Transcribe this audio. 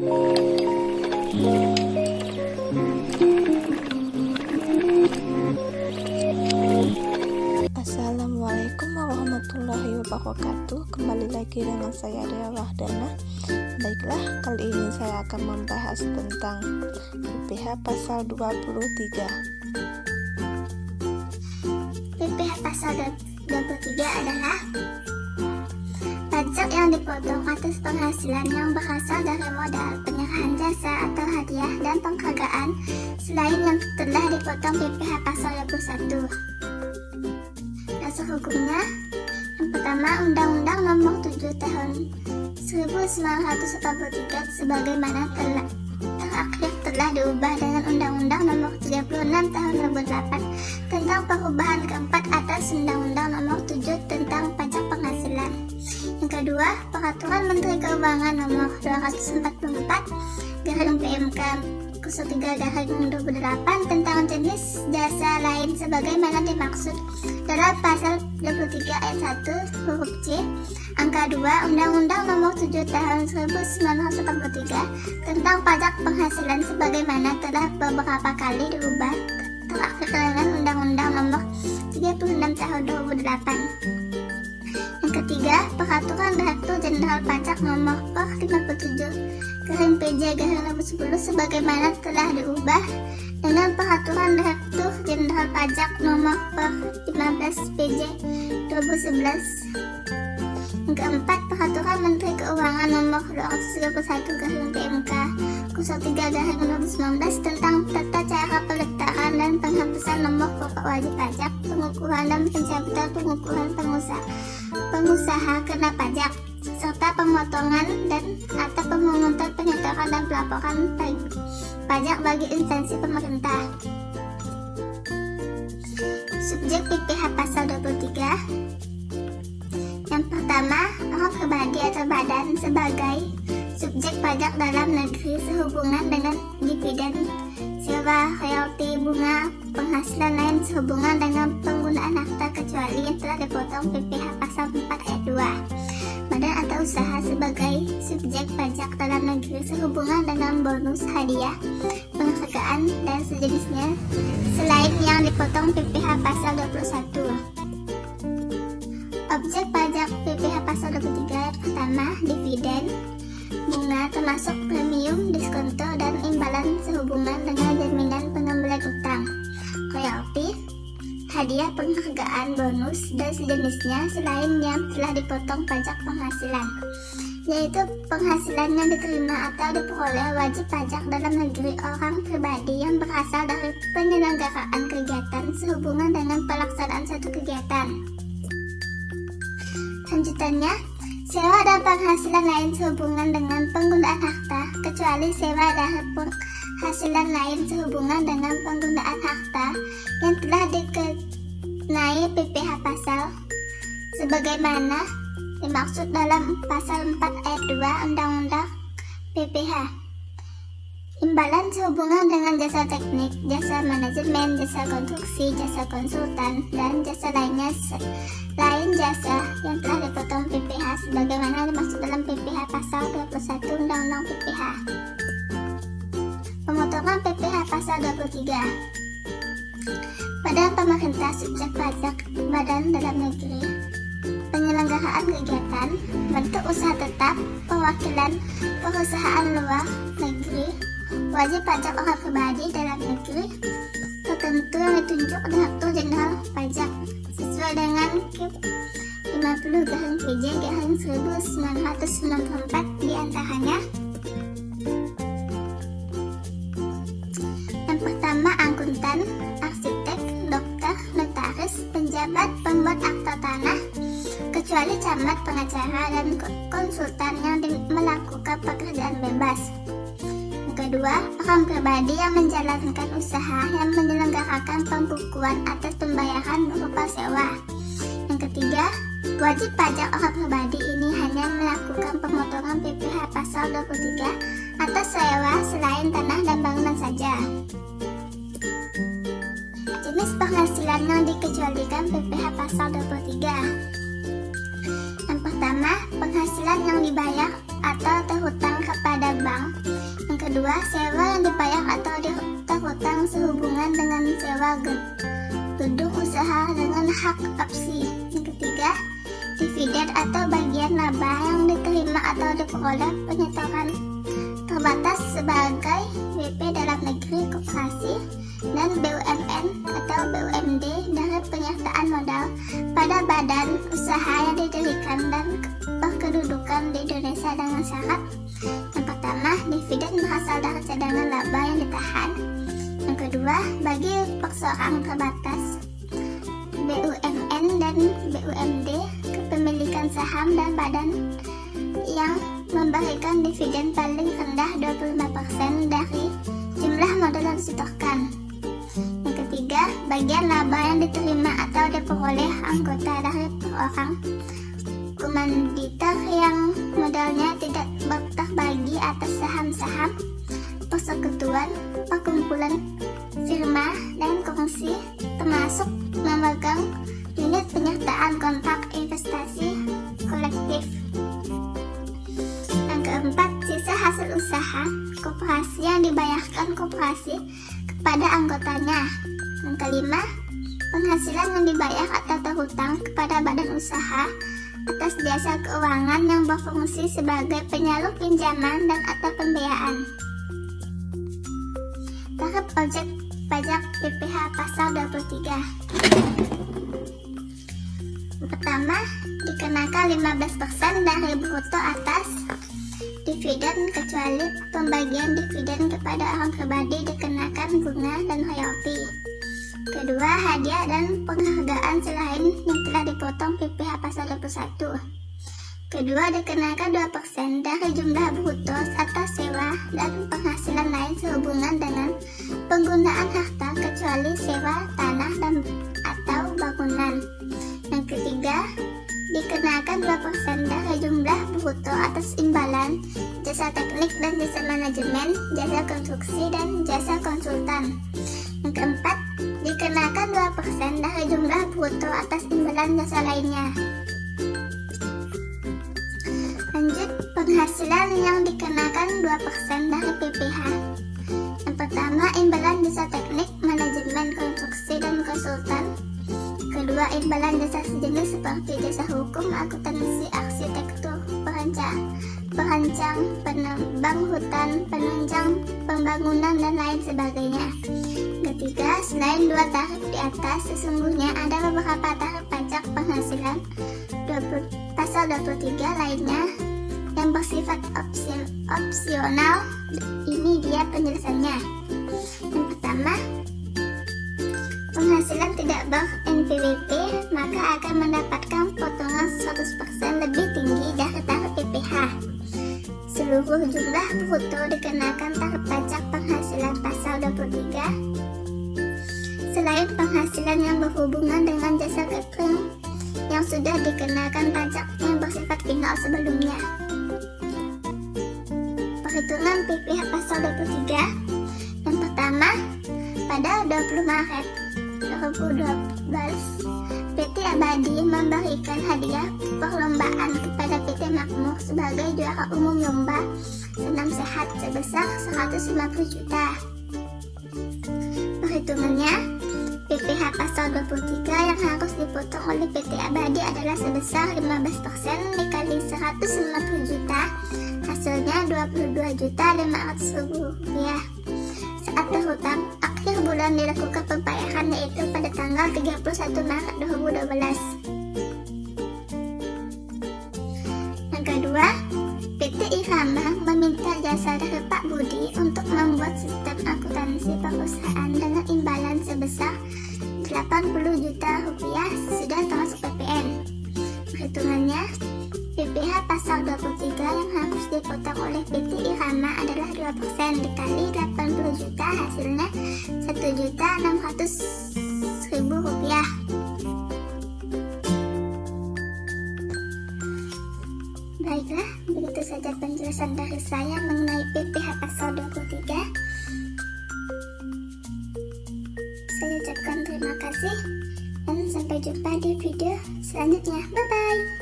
Assalamualaikum warahmatullahi wabarakatuh. Kembali lagi dengan saya Dea Wahdana. Baiklah, kali ini saya akan membahas tentang PPh pasal 23. PPh pasal 23 adalah pajak yang dipotong atas penghasilan yang berasal dari modal, penyerahan jasa atau hadiah, dan penghargaan selain yang telah dipotong PPh pasal 21. Dasar hukumnya, yang pertama, Undang-Undang Nomor 7 Tahun 1983 sebagaimana terakhir telah diubah dengan Undang-Undang Nomor 36 Tahun 2008 tentang perubahan keempat atas Undang-Undang Nomor 7 tentang pajak penghasilan. Yang kedua, Peraturan Menteri Keuangan Nomor 244 PMK 03/2008 tentang jenis jasa lain sebagaimana dimaksud dalam pasal 23 ayat 1 huruf C angka 2 Undang-Undang Nomor 7 Tahun 1983 tentang pajak penghasilan sebagaimana telah beberapa kali diubah terakhir dengan Undang-Undang Nomor 36 Tahun 2008. Yang ketiga, Peraturan Direktur Jenderal Pajak Nomor 57/PJ/2010 sebagaimana telah diubah dengan Peraturan Direktur Jenderal Pajak Nomor 15/PJ/2011. Yang keempat, Peraturan Menteri Keuangan Nomor 231/PMK 03/2019 tentang tata cara pendaftaran dan penghapusan nomor pokok wajib pajak, pengukuhan dan pencabutan pengukuhan pengusaha kena pajak, serta pemotongan dan atau pemungutan penyetoran dan pelaporan pajak bagi instansi pemerintah. Subjek PPh pasal 23. Yang pertama, orang pribadi atau badan sebagai subjek pajak dalam negeri sehubungan dengan dividen, sewa, royalti, bunga, penghasilan lain sehubungan dengan penggunaan harta kecuali yang telah dipotong PPh pasal 4 ayat 2. Badan atau usaha sebagai subjek pajak dalam negeri sehubungan dengan bonus, hadiah, penghargaan, dan sejenisnya selain yang dipotong PPh pasal 21. Objek pajak PPh pasal 23 yang pertama, dividen, bunga termasuk premium, diskonto, dan imbalan sehubungan dengan jaminan pengembalian utang, royalti, hadiah, penghargaan, bonus, dan sejenisnya selain yang telah dipotong pajak penghasilan, yaitu penghasilan yang diterima atau diperoleh wajib pajak dalam negeri orang pribadi yang berasal dari penyelenggaraan kegiatan sehubungan dengan pelaksanaan suatu kegiatan. Lanjutannya, sewa dan penghasilan lain sehubungan dengan penggunaan harta, kecuali sewa dan penghasilan lain sehubungan dengan penggunaan harta yang telah dikenai PPh pasal sebagaimana dimaksud dalam pasal 4 ayat 2 Undang-Undang PPh. Imbalan sehubungan dengan jasa teknik, jasa manajemen, jasa konstruksi, jasa konsultan, dan jasa lainnya lain jasa yang telah dipotong PPh sebagaimana dimaksud dalam PPh pasal 21 Undang-Undang PPh. Pemotongan PPh pasal 23. Badan pemerintah subjek pajak badan dalam negeri, penyelenggaraan kegiatan, bentuk usaha tetap, perwakilan perusahaan luar negeri, wajib pajak orang pribadi dalam negeri tertentu yang ditunjuk Direktur Jenderal Pajak sesuai dengan KIP 50/PJ/1994 diantaranya. Yang pertama, akuntan, arsitek, dokter, notaris, penjabat, pembuat akta tanah, kecuali camat, pengacara, dan konsultan yang melakukan pekerjaan bebas. Kedua, orang pribadi yang menjalankan usaha yang menyelenggarakan pembukuan atas pembayaran berupa sewa. Yang ketiga, wajib pajak orang pribadi ini hanya melakukan pemotongan PPh pasal 23 atas sewa selain tanah dan bangunan saja. Jenis penghasilan yang dikecualikan PPh pasal 23. Yang pertama, penghasilan yang dibayar atau terhutang kepada bank. Yang kedua, sewa yang dibayar atau terhutang sehubungan dengan sewa gedung usaha dengan hak opsi. Yang ketiga, dividen atau bagian laba yang diterima atau diperoleh penyetoran terbatas sebagai WP dalam negeri, koperasi, dan BUMN atau BUMD dari penyertaan modal pada badan usaha yang didirikan dan berkedudukan di Indonesia dengan syarat. Yang pertama, dividen berasal dari cadangan laba yang ditahan. Yang kedua, bagi perseroan terbatas BUMN dan BUMD, kepemilikan saham dan badan yang memberikan dividen paling rendah 25% dari jumlah modal yang disetorkan. Yang ketiga, bagian laba yang diterima atau diperoleh anggota dari perorangan komanditer yang modalnya tidak terbagi atas saham-saham, persekutuan, perkumpulan, firma, dan kongsi, termasuk memegang unit penyertaan kontrak investasi kolektif. Yang keempat, sisa hasil usaha koperasi yang dibayarkan koperasi kepada anggotanya. Yang kelima, penghasilan yang dibayar atau terhutang kepada badan usaha atas jasa keuangan yang berfungsi sebagai penyalur pinjaman dan atau pembiayaan. Tarif objek pajak PPh pasal 23. Pertama, dikenakan 15% dari bruto atas dividen kecuali pembagian dividen kepada orang pribadi dikenakan bunga dan royalti. Kedua, hadiah dan penghargaan selain yang telah dipotong PPh pasal 21. Kedua, dikenakan 2% dari jumlah bruto atas sewa dan penghasilan lain sehubungan dengan penggunaan harta kecuali sewa tanah dan atau bangunan. Yang ketiga, dikenakan 2% dari jumlah bruto atas imbalan, jasa teknik dan jasa manajemen, jasa konstruksi dan jasa konsultan. Yang keempat, dikenakan 2% dari jumlah bruto atas imbalan jasa lainnya. Lanjut, penghasilan yang dikenakan 2% dari PPh. Yang pertama, imbalan jasa teknik, manajemen, konstruksi, dan konsultan. Kedua, imbalan jasa sejenis seperti jasa hukum, akuntansi, arsitektur, perancang, penambang hutan, penunjang pembangunan, dan lain sebagainya. Ketiga, selain dua tarif di atas, sesungguhnya ada beberapa tarif pajak penghasilan pasal 23 lainnya yang bersifat opsional. Ini dia penjelasannya. Yang pertama, penghasilan tidak ber-NPWP maka akan mendapatkan potongan 100% lebih tinggi dari tarif PPh. Seluruh jumlah bruto dikenakan tarif pajak penghasilan pasal 23 selain penghasilan yang berhubungan dengan jasa catering yang sudah dikenakan pajak yang bersifat final sebelumnya. Perhitungan PPh pasal 23. Yang pertama, pada 20 Maret 2012, PT Abadi memberikan hadiah perlombaan kepada PT Makmur sebagai juara umum lomba senam sehat sebesar 150 juta. Perhitungannya, PPh pasal 23 yang harus dipotong oleh PT Abadi adalah sebesar 15% dikali 150 juta, hasilnya 22.500.000 rupiah. Saat terhutang, akhir bulan dilakukan pembayaran yaitu pada tanggal 31 Maret 2012. Yang kedua, PT Irama meminta jasa dari Pak Budi untuk membuat sistem akuntansi perusahaan dengan imbalan sebesar 80 juta rupiah sudah termasuk PPN. Perhitungannya, PPh pasal 23 yang harus dipotong oleh PT Irama adalah 2% dikali 80 juta, hasilnya 1.600.000 rupiah. Baiklah, begitu saja penjelasan dari saya mengenai PPh pasal 23. Saya ucapkan terima kasih dan sampai jumpa di video selanjutnya. Bye-bye.